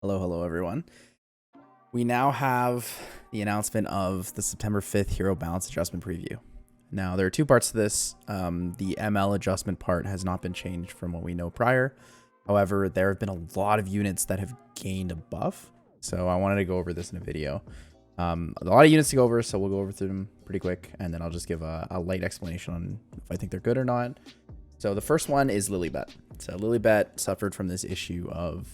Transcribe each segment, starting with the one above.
Hello everyone. We now have the announcement of the September 5th Hero Balance Adjustment Preview. Now, there are two parts to this. The ML adjustment part has not been changed from what we know prior. However, there have been a lot of units that have gained a buff. So I wanted to go over this in a video. A lot of units to go over, so we'll go over through them pretty quick. And then I'll just give a light explanation on if I think they're good or not. So the first one is Lilybet. So Lilybet suffered from this issue of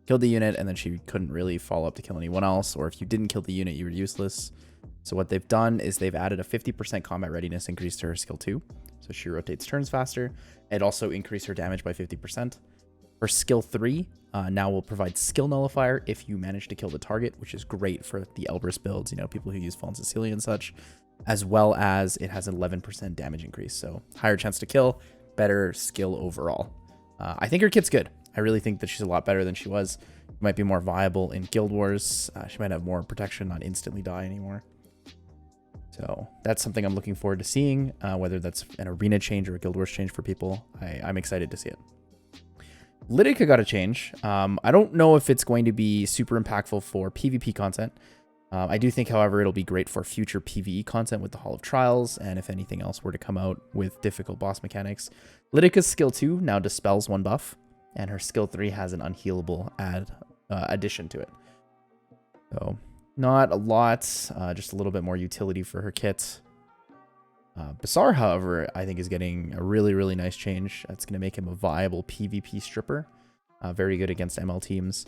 killed the unit and then she couldn't really follow up to kill anyone else, or if you didn't kill the unit, you were useless. So what they've done is they've added a 50% combat readiness increase to her skill 2, so she rotates turns faster. It also increased her damage by 50%. Her skill 3 now will provide skill nullifier if you manage to kill the target, which is great for the Elbrus builds, you know, people who use Fallen Cecilia and such, as well as it has 11% damage increase, so higher chance to kill, better skill overall. I think her kit's good. I really think that she's a lot better than she was. Might be more viable in Guild Wars. She might have more protection, not instantly die anymore. So that's something I'm looking forward to seeing, whether that's an arena change or a Guild Wars change for people. I'm excited to see it. Lidica got a change. I don't know if it's going to be super impactful for PvP content. I do think, however, it'll be great for future PvE content with the Hall of Trials, and if anything else were to come out with difficult boss mechanics. Lidica's skill 2 now dispels one buff, and her skill 3 has an unhealable addition to it. So not a lot, just a little bit more utility for her kit. Bassar, however, I think is getting a really nice change. That's going to make him a viable PvP stripper. Very good against ML teams.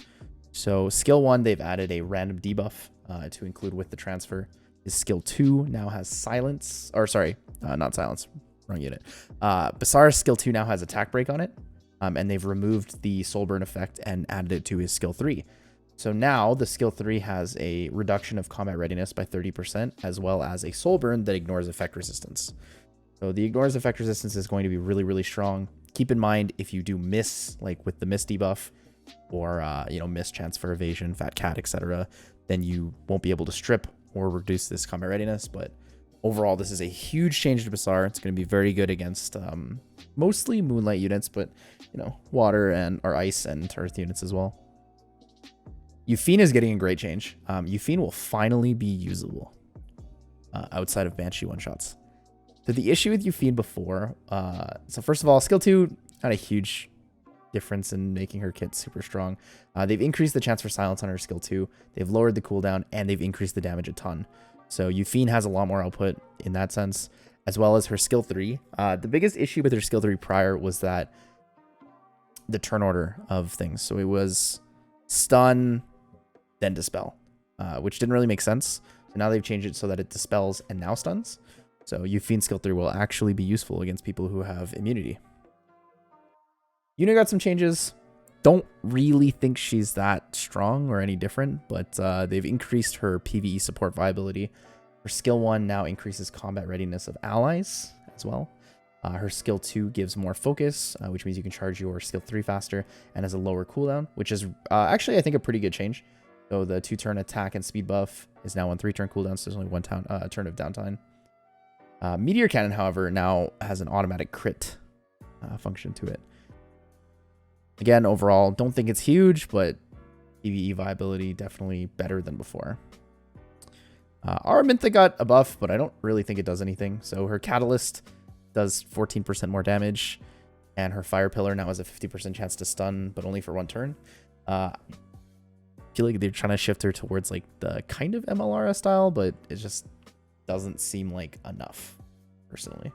So skill 1, they've added a random debuff to include with the transfer. His skill 2 now has silence, or sorry, not silence, wrong unit. Bassar's skill 2 now has attack break on it. And they've removed the soul burn effect and added it to his skill 3. So now the skill 3 has a reduction of combat readiness by 30%, as well as a soul burn that ignores effect resistance. So the ignores effect resistance is going to be really strong. Keep in mind, if you do miss, like with the miss debuff, or miss chance for evasion, fat cat, etc., then you won't be able to strip or reduce this combat readiness. But overall, this is a huge change to Bassar. It's going to be very good against mostly Moonlight units, but water or ice and earth units as well. Euphine is getting a great change. Euphine will finally be usable outside of Banshee one-shots. So the issue with Euphine before, so first of all, skill 2, not a huge difference in making her kit super strong. They've increased the chance for silence on her skill 2. They've lowered the cooldown, and they've increased the damage a ton. So Euphine has a lot more output in that sense, as well as her skill 3. The biggest issue with her skill 3 prior was that the turn order of things. So it was stun, then dispel, which didn't really make sense. So now they've changed it so that it dispels and now stuns. So Euphine skill 3 will actually be useful against people who have immunity. Yuna got some changes. Don't really think she's that strong or any different, but they've increased her PvE support viability. Her skill 1 now increases combat readiness of allies as well. Her skill 2 gives more focus, which means you can charge your skill 3 faster and has a lower cooldown, which is actually, I think, a pretty good change. So the 2-turn attack and speed buff is now on 3-turn cooldown, so there's only one turn of downtime. Meteor Cannon, however, now has an automatic crit function to it. Again, overall, don't think it's huge, but PvE viability definitely better than before. Araminta got a buff, but I don't really think it does anything. So her Catalyst does 14% more damage, and her Fire Pillar now has a 50% chance to stun, but only for one turn. I feel like they're trying to shift her towards like the kind of MLRS style, but it just doesn't seem like enough, personally.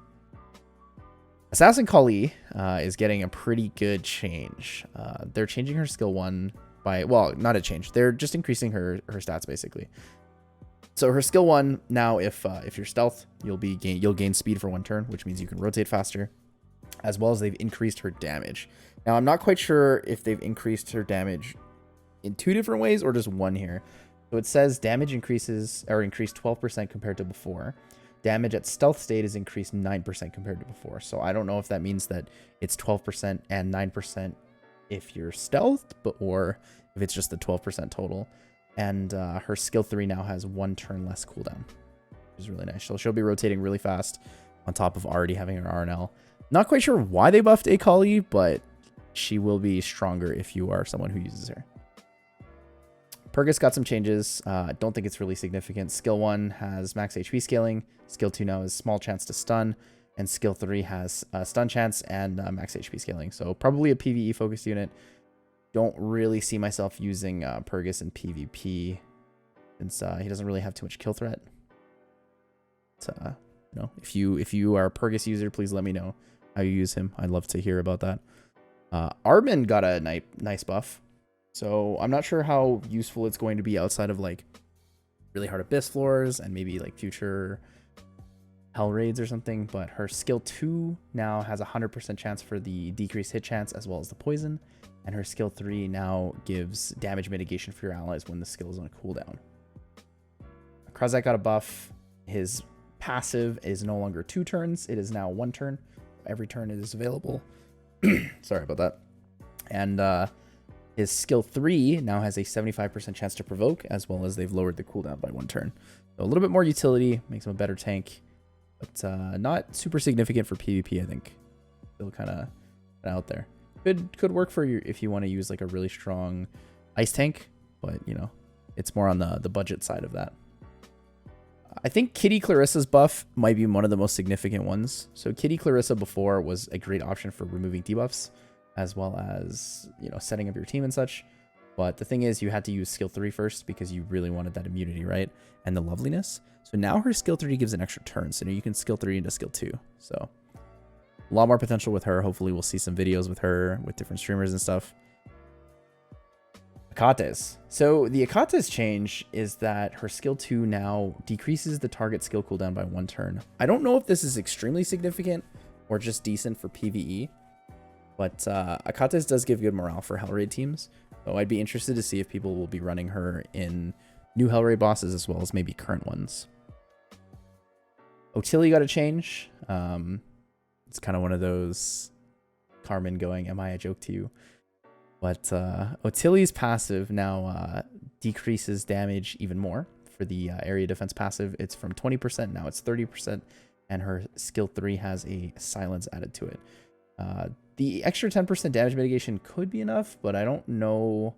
Assassin Kali is getting a pretty good change. They're changing her skill 1 by, well, not a change. They're just increasing her stats, basically. So her skill 1, now if you're stealth, you'll gain speed for 1 turn, which means you can rotate faster, as well as they've increased her damage. Now, I'm not quite sure if they've increased her damage in 2 different ways or just 1 here. So it says damage increased 12% compared to before. Damage at stealth state is increased 9% compared to before. So I don't know if that means that it's 12% and 9% if you're stealthed, or if it's just the 12% total. And her skill 3 now has 1 turn less cooldown, which is really nice. So she'll be rotating really fast on top of already having her RNL. Not quite sure why they buffed Akali, but she will be stronger if you are someone who uses her. Purgus got some changes. I don't think it's really significant. Skill 1 has max HP scaling. Skill 2 now is small chance to stun. And skill 3 has stun chance and max HP scaling. So probably a PvE focused unit. Don't really see myself using Purgus in PvP since he doesn't really have too much kill threat. But, you know, if you are a Purgus user, please let me know how you use him. I'd love to hear about that. Armin got a nice buff. So I'm not sure how useful it's going to be outside of like really hard abyss floors and maybe like future hell raids or something, but her skill 2 now has a 100% chance for the decreased hit chance as well as the poison, and her skill 3 now gives damage mitigation for your allies when the skill is on a cooldown. Kruzak got a buff. His passive is no longer 2 turns, it is now 1 turn. Every turn it is available. Sorry about that. And his skill 3 now has a 75% chance to provoke, as well as they've lowered the cooldown by 1 turn. So a little bit more utility, makes him a better tank, but not super significant for PvP, I think. Still kind of out there. Could work for you if you want to use like a really strong ice tank, but you know, it's more on the budget side of that. I think Kitty Clarissa's buff might be one of the most significant ones. So Kitty Clarissa before was a great option for removing debuffs, as well as, you know, setting up your team and such. But the thing is, you had to use skill 3 first because you really wanted that immunity, right? And the loveliness. So now her skill 3 gives an extra turn. So now you can skill 3 into skill 2. So a lot more potential with her. Hopefully we'll see some videos with her with different streamers and stuff. Akates. So the Akates change is that her skill 2 now decreases the target skill cooldown by 1 turn. I don't know if this is extremely significant or just decent for PvE. But Akates does give good morale for Hellraid teams. So I'd be interested to see if people will be running her in new Hellraid bosses as well as maybe current ones. Ottilie got a change. It's kind of one of those Carmen going, am I a joke to you? But Ottilie's passive now decreases damage even more. For the area defense passive, it's from 20%, now it's 30%. And her skill 3 has a silence added to it. The extra 10% damage mitigation could be enough, but I don't know.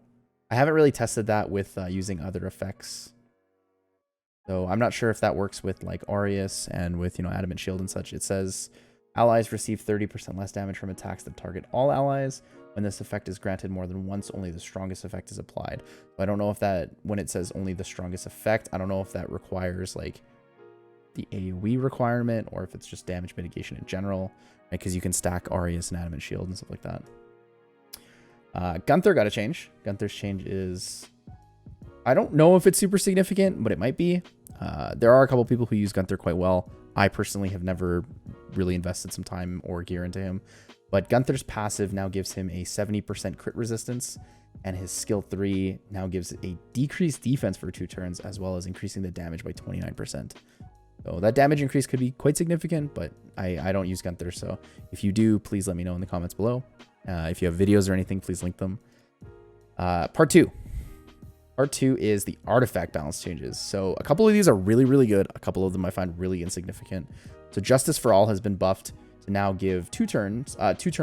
I haven't really tested that with using other effects. So I'm not sure if that works with like Aureus and with, you know, Adamant Shield and such. It says allies receive 30% less damage from attacks that target all allies. When this effect is granted more than once, only the strongest effect is applied. So I don't know if that, when it says only the strongest effect, I don't know if that requires like the AoE requirement or if it's just damage mitigation in general. Because you can stack Aureus and Adamant Shield and stuff like that. Gunther got a change. Gunther's change is... I don't know if it's super significant, but it might be. There are a couple people who use Gunther quite well. I personally have never really invested some time or gear into him. But Gunther's passive now gives him a 70% crit resistance. And his skill 3 now gives a decreased defense for 2 turns, as well as increasing the damage by 29%. So that damage increase could be quite significant, but I don't use Gunther. So if you do, please let me know in the comments below. If you have videos or anything, please link them. Part 2. Part 2 is the artifact balance changes. So a couple of these are really, really good. A couple of them I find really insignificant. So Justice for All has been buffed to now give 2 turn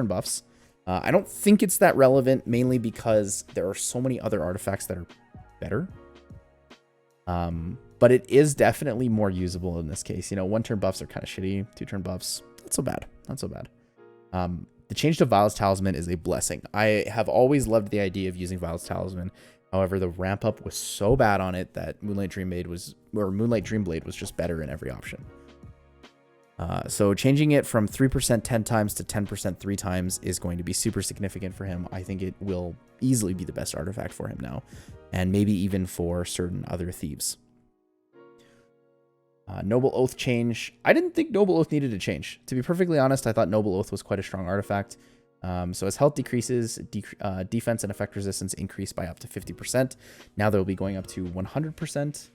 buffs. I don't think it's that relevant, mainly because there are so many other artifacts that are better. But it is definitely more usable in this case. You know, 1-turn buffs are kind of shitty. 2-turn buffs, not so bad. Not so bad. The change to Vile's Talisman is a blessing. I have always loved the idea of using Vile's Talisman. However, the ramp up was so bad on it that Moonlight Dreamblade was just better in every option. So changing it from 3% 10 times to 10% 3 times is going to be super significant for him. I think it will easily be the best artifact for him now, and maybe even for certain other thieves. Noble Oath change. I didn't think Noble Oath needed to change. To be perfectly honest, I thought Noble Oath was quite a strong artifact. So as health decreases, defense and effect resistance increase by up to 50%. Now they'll be going up to 100%.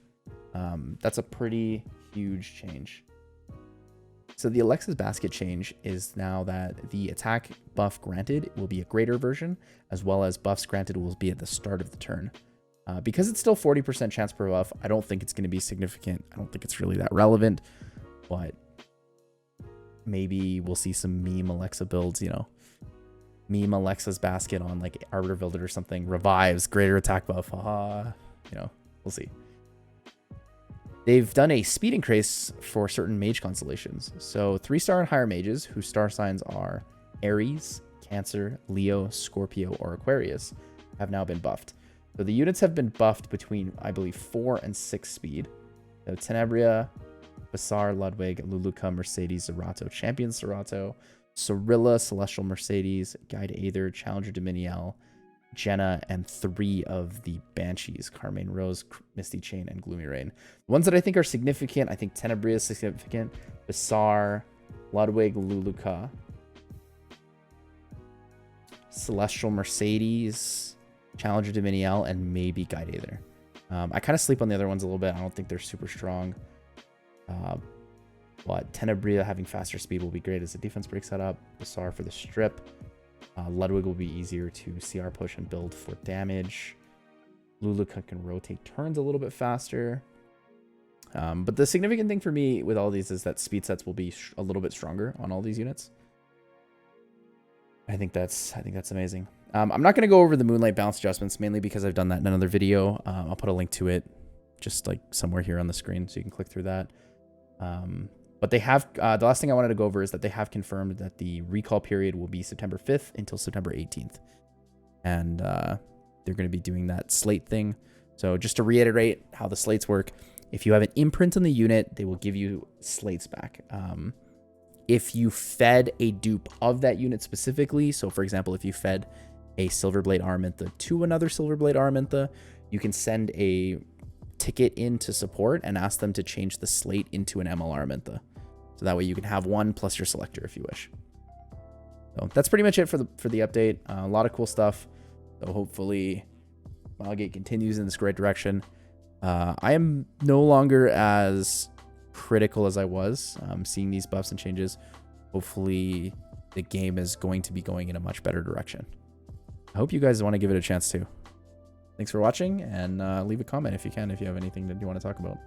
That's a pretty huge change. So the Alexa's Basket change is now that the attack buff granted will be a greater version, as well as buffs granted will be at the start of the turn. Because it's still 40% chance per buff, I don't think it's going to be significant. I don't think it's really that relevant, but maybe we'll see some meme Alexa builds, you know. Meme Alexa's Basket on like Arbiter Builder or something. Revives, greater attack buff. you know, we'll see. They've done a speed increase for certain mage constellations. So 3-star and higher mages whose star signs are Aries, Cancer, Leo, Scorpio, or Aquarius have now been buffed. So the units have been buffed between, I believe, 4 and 6 speed. So Tenebria, Basar, Ludwig, Luluka, Mercedes, Zerato, Champion Zerato, Cirilla, Celestial Mercedes, Guide Aether, Challenger Dominiel, Jenna, and 3 of the Banshees, Carmine Rose, Misty Chain, and Gloomy Rain. The ones that I think are significant, I think Tenebria is significant, Basar, Ludwig, Luluka, Celestial Mercedes, Challenger Dominiel, and maybe Guide Aether. I kind of sleep on the other ones a little bit. I don't think they're super strong. But Tenebria having faster speed will be great as the defense breaks that up. Basar for the strip. Ludwig will be easier to CR push and build for damage. Luluka can rotate turns a little bit faster. But the significant thing for me with all these is that speed sets will be a little bit stronger on all these units. I think that's amazing. I'm not going to go over the Moonlight balance adjustments, mainly because I've done that in another video. I'll put a link to it just like somewhere here on the screen so you can click through that. But they have, the last thing I wanted to go over is that they have confirmed that the recall period will be September 5th until September 18th. And they're going to be doing that slate thing. So just to reiterate how the slates work, if you have an imprint on the unit, they will give you slates back. If you fed a dupe of that unit specifically, so for example, if you fed a Silverblade Araminta to another Silverblade Araminta, you can send a ticket into support and ask them to change the slate into an ML Araminta. So that way you can have one plus your selector if you wish. So that's pretty much it for the update. A lot of cool stuff. So hopefully Smilegate continues in this great direction. I am no longer as critical as I was seeing these buffs and changes. Hopefully the game is going to be going in a much better direction. I hope you guys want to give it a chance too. Thanks for watching, and leave a comment if you can, if you have anything that you want to talk about.